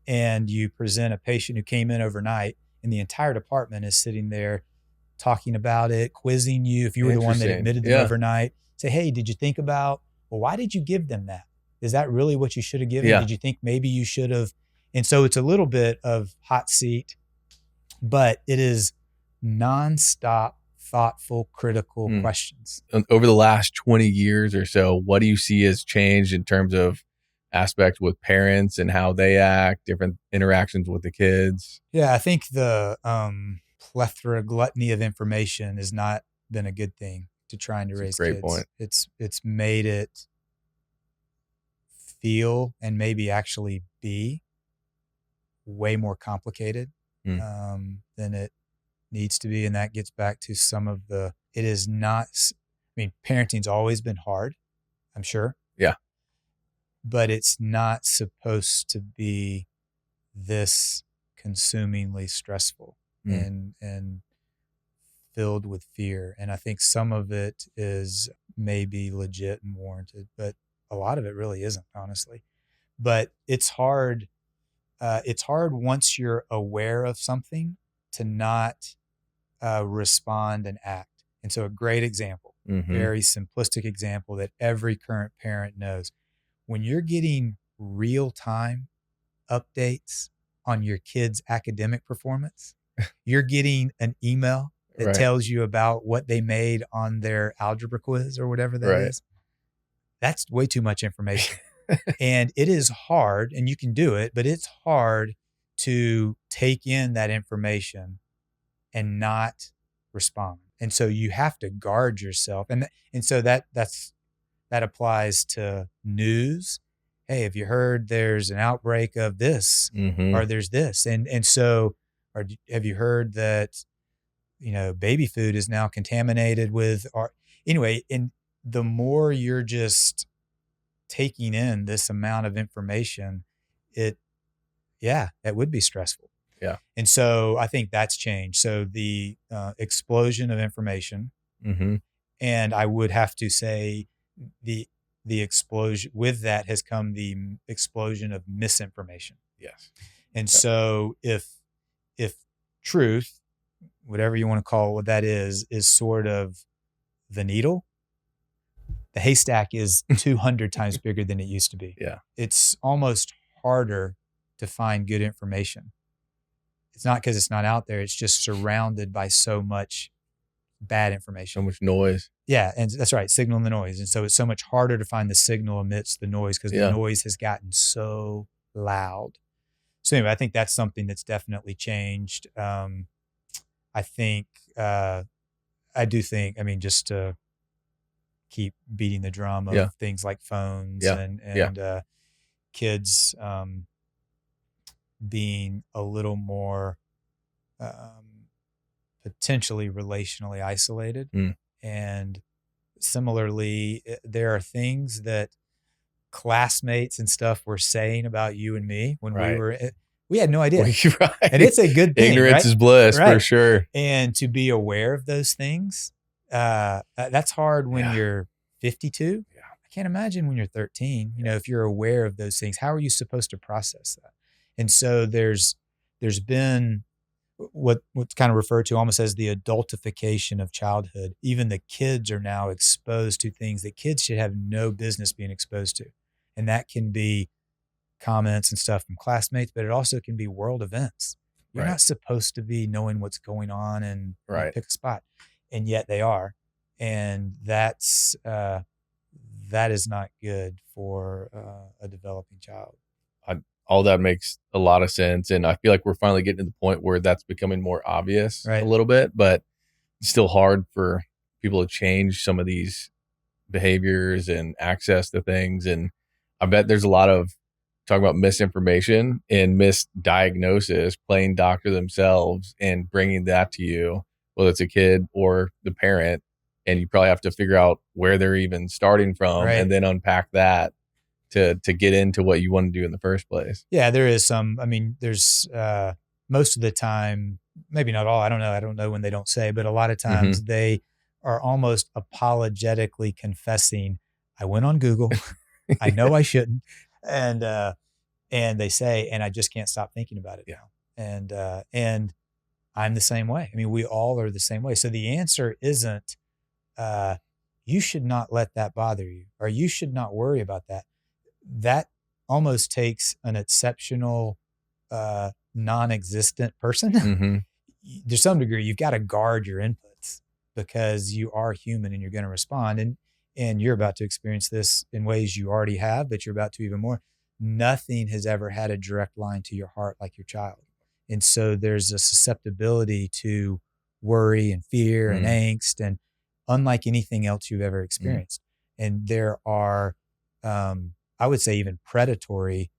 and you present a patient who came in overnight, and the entire department is sitting there talking about it, quizzing you. If you were the one that admitted them overnight, say, hey, did you think about, why did you give them that? Is that really what you should have given? Yeah. Did you think maybe you should have? And so it's a little bit of hot seat, but it is nonstop, thoughtful, critical questions. Over the last 20 years or so, what do you see has changed in terms of aspect with parents and how they act, different interactions with the kids? Yeah, I think the gluttony of information has not been a good thing to trying to That's a raise great kids. point. It's made it feel and maybe actually be way more complicated than it needs to be. And that gets back to it is not, parenting's always been hard, I'm sure. Yeah. But it's not supposed to be this consumingly stressful and filled with fear. And I think some of it is maybe legit and warranted, but a lot of it really isn't, honestly. But it's hard. It's hard once you're aware of something to not respond and act. And so a great example, very simplistic example that every current parent knows. When you're getting real-time updates on your kid's academic performance, you're getting an email that tells you about what they made on their algebra quiz or whatever that is. That's way too much information. And it is hard, and you can do it, but it's hard to take in that information and not respond. And so you have to guard yourself. And so that applies to news. Hey, have you heard there's an outbreak of this or there's this? And so, or have you heard that, baby food is now contaminated with, anyway, and the more you're just taking in this amount of information, that would be stressful. Yeah. And so I think that's changed. So the explosion of information, and I would have to say the explosion with that has come the explosion of misinformation. Yes. And so if truth, whatever you want to call it, what that is sort of the needle, the haystack is 200 times bigger than it used to be. Yeah. It's almost harder to find good information. It's not because it's not out there. It's just surrounded by so much bad information. So much noise. Yeah. And that's right. Signal and the noise. And so it's so much harder to find the signal amidst the noise because the noise has gotten so loud. So anyway, I think that's something that's definitely changed. I think, just to keep beating the drum of things like phones and kids being a little more potentially relationally isolated. And similarly, there are things that classmates and stuff were saying about you and me when we had no idea. And it's a good thing. Ignorance is bliss for sure. And to be aware of those things, that's hard when you're 52. Yeah. I can't imagine when you're 13, if you're aware of those things, how are you supposed to process that? And so there's been what's kind of referred to almost as the adultification of childhood. Even the kids are now exposed to things that kids should have no business being exposed to. And that can be comments and stuff from classmates, but it also can be world events. You're not supposed to be knowing what's going on and pick a spot. And yet they are. And that is not good for a developing child. All that makes a lot of sense. And I feel like we're finally getting to the point where that's becoming more obvious a little bit, but it's still hard for people to change some of these behaviors and access to things. And I bet there's a lot of talking about misinformation and misdiagnosis, playing doctor themselves and bringing that to you, whether it's a kid or the parent. And you probably have to figure out where they're even starting from and then unpack that to get into what you want to do in the first place. Yeah, there is some, there's most of the time, maybe not all, I don't know when they don't say, but a lot of times they are almost apologetically confessing, I went on Google, I know I shouldn't. And they say, and I just can't stop thinking about it now. And I'm the same way. We all are the same way. So the answer isn't, you should not let that bother you, or you should not worry about that. that almost takes an exceptional, non-existent person. Mm-hmm. To some degree, you've got to guard your inputs because you are human and you're going to respond. And you're about to experience this in ways you already have, but you're about to even more. Nothing has ever had a direct line to your heart like your child. And so there's a susceptibility to worry and fear and angst, and unlike anything else you've ever experienced. And there are, I would say, even predatory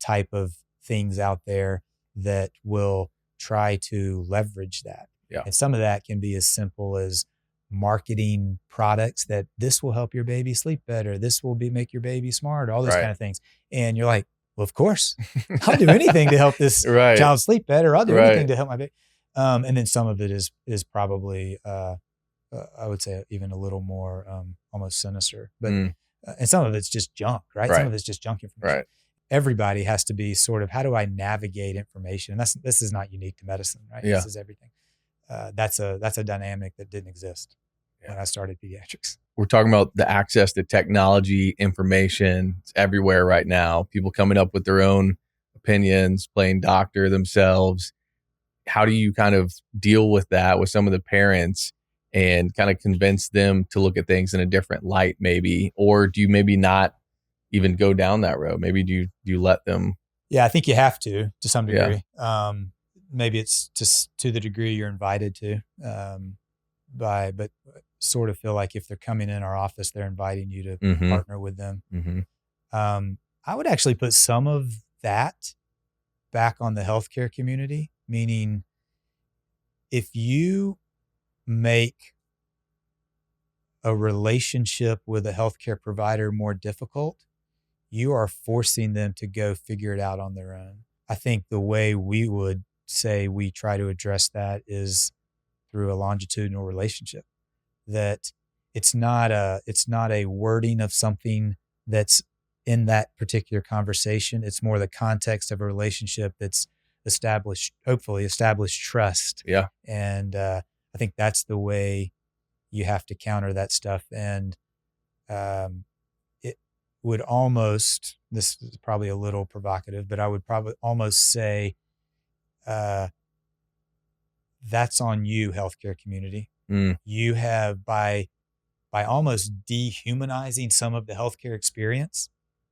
type of things out there that will try to leverage that. Yeah. And some of that can be as simple as marketing products that this will help your baby sleep better. This will make your baby smart, all those kind of things. And you're like, well, of course, I'll do anything to help this child sleep better. I'll do anything to help my baby. And then some of it is probably, I would say, even a little more almost sinister. But and some of it's just junk, right? Some of it's just junk information. Everybody has to be sort of, how do I navigate information? And this is not unique to medicine, right? This is everything. That's a dynamic that didn't exist when I started pediatrics. We're talking about the access to technology, information. It's everywhere right now. People coming up with their own opinions, playing doctor themselves. How do you kind of deal with that with some of the parents and kind of convince them to look at things in a different light, maybe? Or do you maybe not even go down that road? Maybe do you let them? Yeah, I think you have to some degree. Maybe it's just to the degree you're invited to, but sort of feel like if they're coming in our office, they're inviting you to partner with them. I would actually put some of that back on the healthcare community, meaning if you make a relationship with a healthcare provider more difficult, you are forcing them to go figure it out on their own. I think the way we would say we try to address that is through a longitudinal relationship. That it's not a wording of something that's in that particular conversation. It's more the context of a relationship that's hopefully established trust. Yeah. And I think that's the way you have to counter that stuff. And it would almost, this is probably a little provocative, but I would probably almost say that's on you, healthcare community. You have, by almost dehumanizing some of the healthcare experience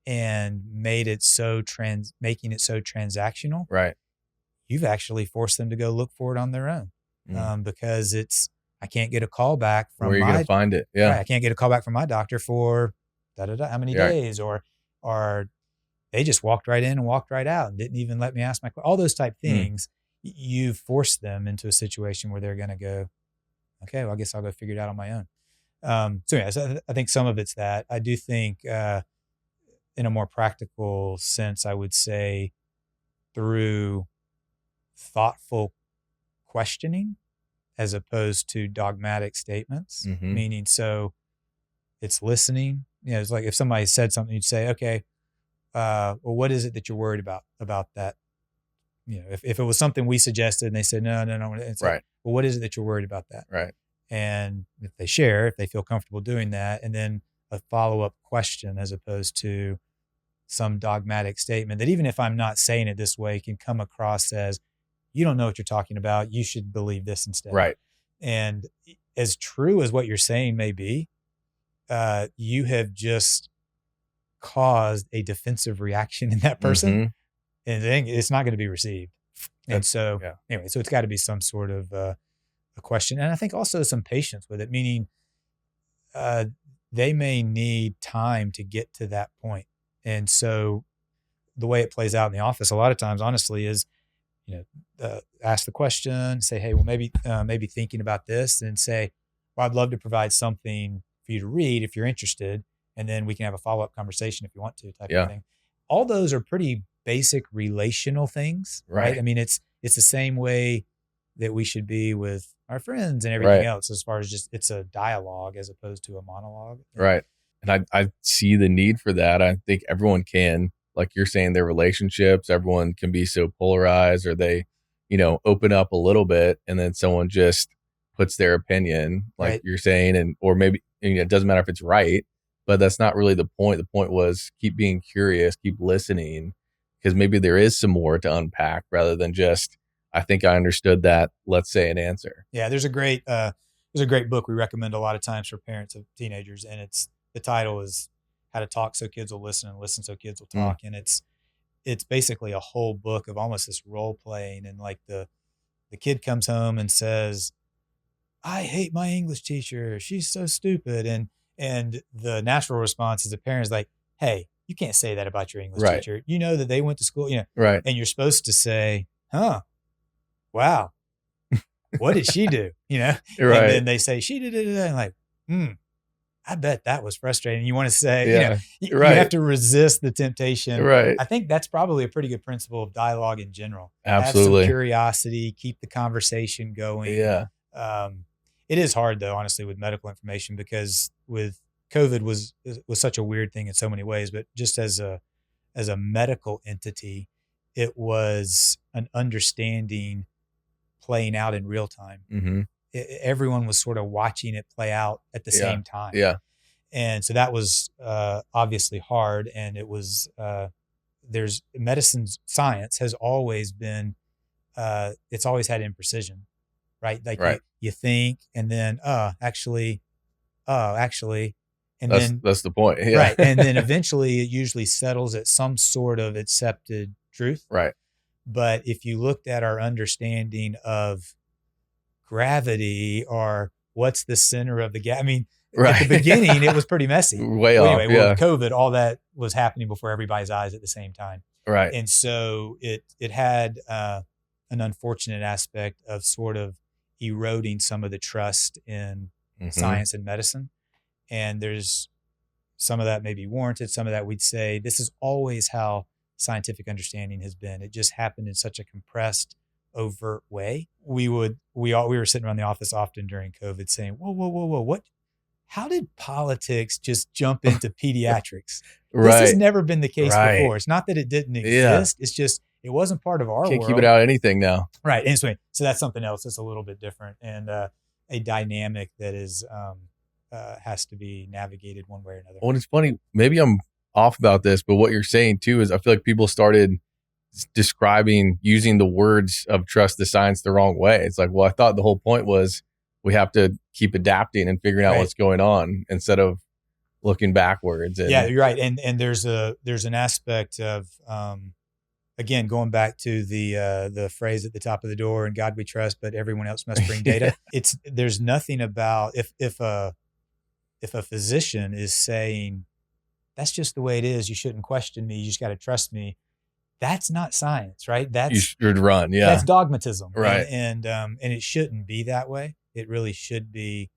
and making it so transactional. Right. You've actually forced them to go look for it on their own. Because I can't get a call back from where are you going to find it? Yeah. Right, I can't get a call back from my doctor for how many days, or they just walked right in and walked right out and didn't even let me ask all those type things. You've forced them into a situation where they're going to go, okay, well, I guess I'll go figure it out on my own. So I think some of it's that. I do think in a more practical sense, I would say through thoughtful questioning as opposed to dogmatic statements, meaning, so it's listening. It's like if somebody said something, you'd say, okay, well, what is it that you're worried about that? If it was something we suggested and they said, no. It's like, well, what is it that you're worried about that? Right. And if they feel comfortable doing that, and then a follow-up question as opposed to some dogmatic statement that, even if I'm not saying it this way, can come across as, you don't know what you're talking about. You should believe this instead. Right. And as true as what you're saying may be, you have just caused a defensive reaction in that person, and then it's not going to be received. And so anyway, so it's got to be some sort of a question. And I think also some patience with it, meaning they may need time to get to that point. And so the way it plays out in the office a lot of times, honestly, is, ask the question, say, hey, well, maybe thinking about this, and say, well, I'd love to provide something for you to read if you're interested. And then we can have a follow-up conversation if you want to, type of thing. All those are pretty basic relational things, right? I mean, it's the same way that we should be with our friends and everything else, as far as just, it's a dialogue as opposed to a monologue. Right. And I see the need for that. I think everyone can, like you're saying, their relationships, everyone can be so polarized, or they, open up a little bit and then someone just puts their opinion, like you're saying, or maybe, it doesn't matter if it's right, but that's not really the point. The point was keep being curious, keep listening, because maybe there is some more to unpack rather than just, I think I understood that, let's say an answer. Yeah, there's a great book we recommend a lot of times for parents of teenagers, and the title is How to Talk So Kids Will Listen and Listen So Kids Will Talk. And it's basically a whole book of almost this role playing, and like the kid comes home and says, I hate my English teacher. She's so stupid. And the natural response as a parent is like, hey, you can't say that about your English teacher. You know that they went to school, Right. And you're supposed to say, huh, wow, what did she do? Right. And then they say, she did it. And like, I bet that was frustrating. You want to say, you have to resist the temptation. Right. I think that's probably a pretty good principle of dialogue in general. Absolutely. Have some curiosity, keep the conversation going. Yeah. It is hard though, honestly, with medical information, because with COVID was such a weird thing in so many ways, but just as a medical entity, it was an understanding playing out in real time. Mm-hmm. Everyone was sort of watching it play out at the same time. Yeah. And so that was obviously hard. And it was, there's science has always been, it's always had imprecision, right? Like you think, and then, actually. And that's the point. Yeah. Right. And then eventually it usually settles at some sort of accepted truth. Right. But if you looked at our understanding of gravity or what's the center of the gas, I mean, at the beginning, it was pretty messy. Way off. Anyway, with COVID, all that was happening before everybody's eyes at the same time. Right. And so it had an unfortunate aspect of sort of eroding some of the trust in science and medicine. And there's some of that may be warranted. Some of that we'd say this is always how scientific understanding has been. It just happened in such a compressed, overt way. We were sitting around the office often during COVID saying, whoa, what? How did politics just jump into pediatrics? This has never been the case before. It's not that it didn't exist. It's just, it wasn't part of our world. Can't keep it out of anything now. Right. And so that's something else that's a little bit different, and a dynamic that is, has to be navigated one way or another. Well, it's funny, maybe I'm off about this, but what you're saying too is I feel like people started using the words of trust the science the wrong way. It's like, well, I thought the whole point was we have to keep adapting and figuring out what's going on instead of looking backwards. And, yeah, you're right. And there's an aspect of, again, going back to the phrase at the top of the door, "In God we trust, but everyone else must bring data." There's nothing about if a physician is saying, that's just the way it is, you shouldn't question me, you just got to trust me. That's not science, right? You should run. Yeah. That's dogmatism. Right. And it shouldn't be that way. It really should be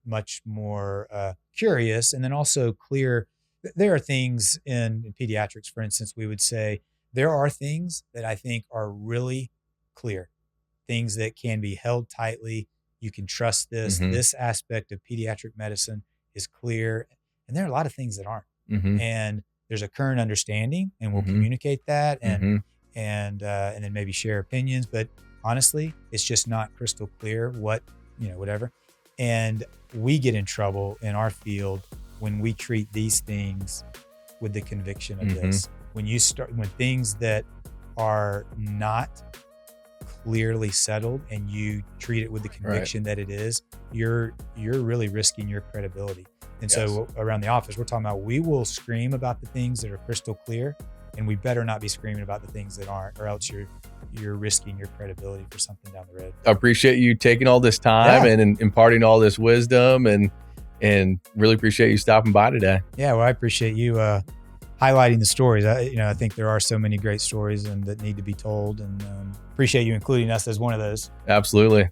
much more curious, and then also clear. There are things in pediatrics, for instance, we would say there are things that I think are really clear, things that can be held tightly. You can trust this. This aspect of pediatric medicine is clear. And there are a lot of things that aren't. And there's a current understanding, and we'll communicate that and then maybe share opinions. But honestly, it's just not crystal clear whatever. And we get in trouble in our field when we treat these things with the conviction of this. When things that are not clearly settled and you treat it with the conviction that it is, you're really risking your credibility. And so around the office, we're talking about, we will scream about the things that are crystal clear, and we better not be screaming about the things that aren't, or else you're risking your credibility for something down the road. I appreciate you taking all this time and imparting all this wisdom, and really appreciate you stopping by today. Yeah, well, I appreciate you highlighting the stories. I think there are so many great stories that need to be told, and appreciate you including us as one of those. Absolutely.